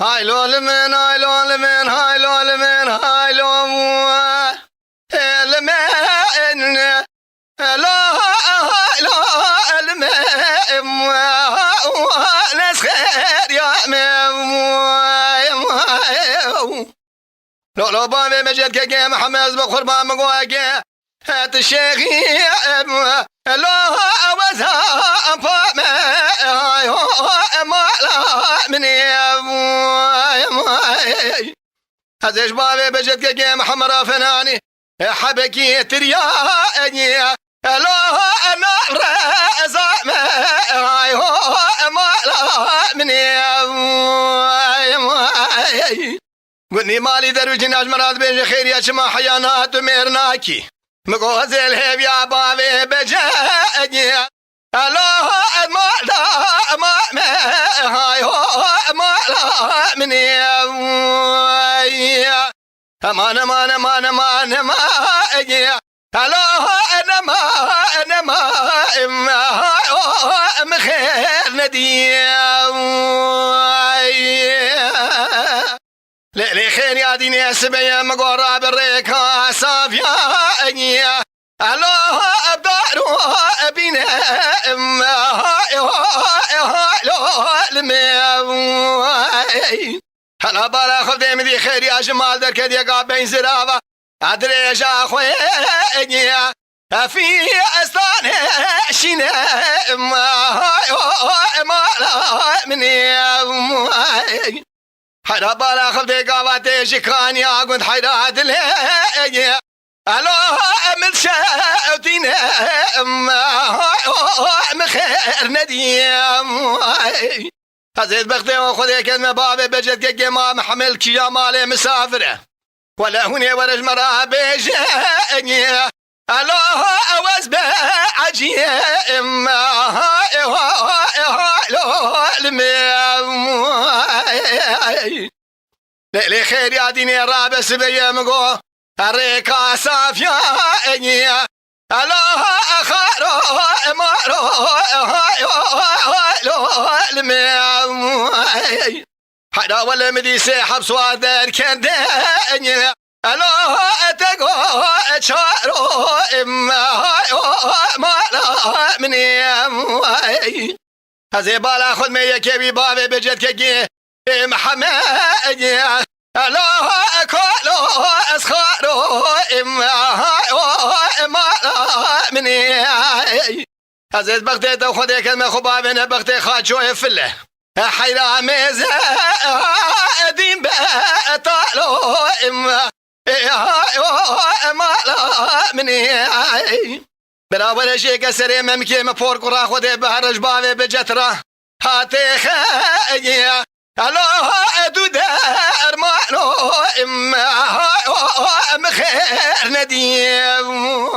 هاي لو لمن هاي لو لمن هاي لو لمن هاي لو لمن لا هاي لو لمن ناس خير يا لو بامي مجد كي محمد بقربان مقواقي هات الشيخي لا وزا فما هاي ما لا مني هزيش بابي بجد كي محمد فناني حبكي ترياني لا انا رزا هاي ما لا مني قلني مالي دروج ناج مراد بين خير يا شما حيانات ميرناكي مقوز الهيب يا بابي بجاني الله ما لا ما هاي ما لا مني امان امان امان امان ما الله انا ما خير نديم ليلي خير يا ديني اسبيا مقورا بالريكا صافيا الله ابدارو ابينا هلا بالا خذ مدي خير يا جمال دركد يا قابين زرافه ادري جا خويا في استان شينا ما مني حدا بالا خذ قابات شكان يا قد حدا دلي الله من شاوتينا مخير نديم هزيد بختي وخذي كلمة بابي بجد كجما محمل كيا مالي مسافرة ولا هني ورج مرا بيجاني الله أوز بعجيم ليلي خير يا ديني رابس بيا مقو الريكا صافيا الله أخارو مارو حدا ولا مدي سحب صوادر كندني الله أتقو أشارو ما لا مني هزي بالا خذ مية كبي بابي بجد كجي محمد الله أكلو أسخارو ما لا مني هزي بغتي وخذي كلمة خبابنا بغتي خاتشو يفله حيرا ميزة دين بطالو ما لا مني براول شي كسري ممكي مفور قرا خذي بهرج بابي بجترة هاتي خي الله دودار مالو مخير نديم